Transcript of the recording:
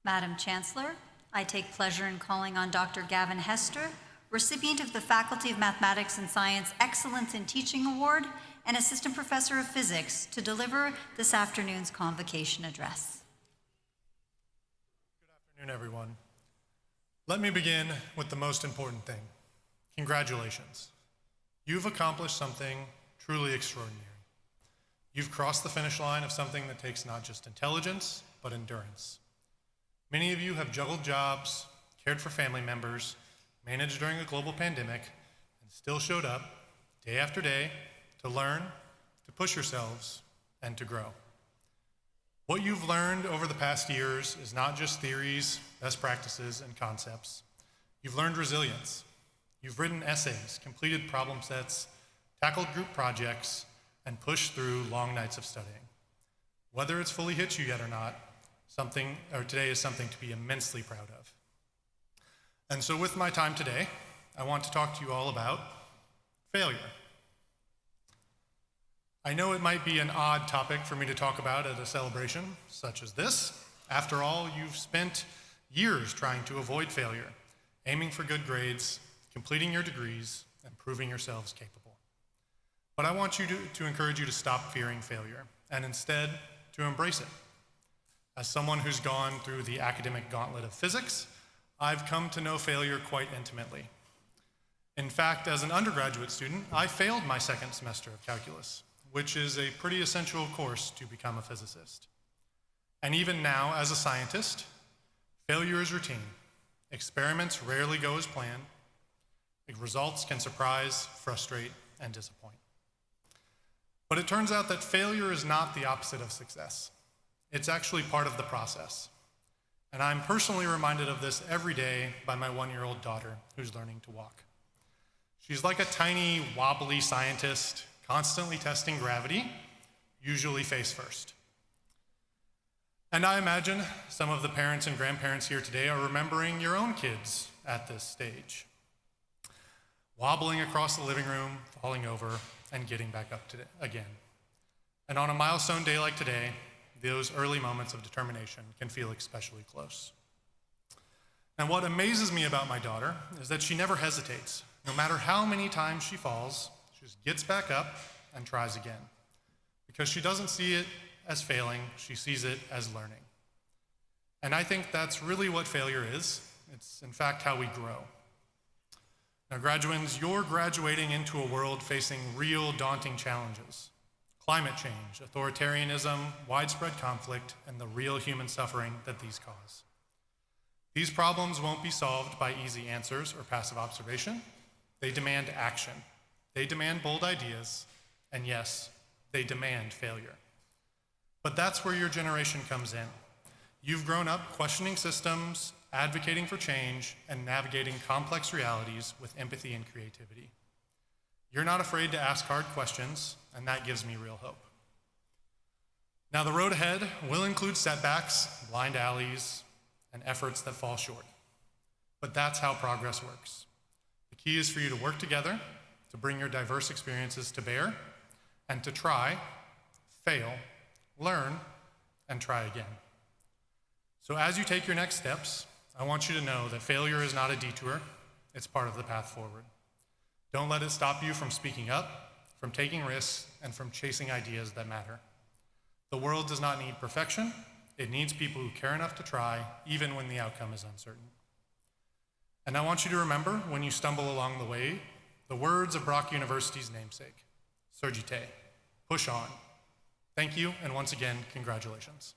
Madam Chancellor, I take pleasure in calling on Dr. Gavin Hester, recipient of the Faculty of Mathematics and Science Excellence in Teaching Award and Assistant Professor of Physics, to deliver this afternoon's convocation address. Good afternoon, everyone. Let me begin with the most important thing. Congratulations. You've accomplished something truly extraordinary. You've crossed the finish line of something that takes not just intelligence, but endurance. Many of you have juggled jobs, cared for family members, managed during a global pandemic, and still showed up day after day to learn, to push yourselves, and to grow. What you've learned over the past years is not just theories, best practices, and concepts. You've learned resilience. You've written essays, completed problem sets, tackled group projects, and pushed through long nights of studying. Whether it's fully hit you yet or not, today is something to be immensely proud of. And so with my time today, I want to talk to you all about failure. I know it might be an odd topic for me to talk about at a celebration such as this. After all, you've spent years trying to avoid failure, aiming for good grades, completing your degrees, and proving yourselves capable. But I want you to encourage you to stop fearing failure and instead to embrace it. As someone who's gone through the academic gauntlet of physics, I've come to know failure quite intimately. In fact, as an undergraduate student, I failed my second semester of calculus, which is a pretty essential course to become a physicist. And even now, as a scientist, failure is routine. Experiments rarely go as planned. Results can surprise, frustrate, and disappoint. But it turns out that failure is not the opposite of success. It's actually part of the process. And I'm personally reminded of this every day by my 1-year-old daughter who's learning to walk. She's like a tiny, wobbly scientist, constantly testing gravity, usually face first. And I imagine some of the parents and grandparents here today are remembering your own kids at this stage, wobbling across the living room, falling over, and getting back up again. And on a milestone day like today, those early moments of determination can feel especially close. And what amazes me about my daughter is that she never hesitates. No matter how many times she falls, she just gets back up and tries again. Because she doesn't see it as failing, she sees it as learning. And I think that's really what failure is. It's in fact how we grow. Now, graduands, you're graduating into a world facing real daunting challenges. Climate change, authoritarianism, widespread conflict, and the real human suffering that these cause. These problems won't be solved by easy answers or passive observation. They demand action. They demand bold ideas. And yes, they demand failure. But that's where your generation comes in. You've grown up questioning systems, advocating for change, and navigating complex realities with empathy and creativity. You're not afraid to ask hard questions, and that gives me real hope. Now, the road ahead will include setbacks, blind alleys, and efforts that fall short. But that's how progress works. The key is for you to work together, to bring your diverse experiences to bear, and to try, fail, learn, and try again. So as you take your next steps, I want you to know that failure is not a detour, it's part of the path forward. Don't let it stop you from speaking up, from taking risks, and from chasing ideas that matter. The world does not need perfection. It needs people who care enough to try, even when the outcome is uncertain. And I want you to remember, when you stumble along the way, the words of Brock University's namesake, Surgite, push on. Thank you, and once again, congratulations.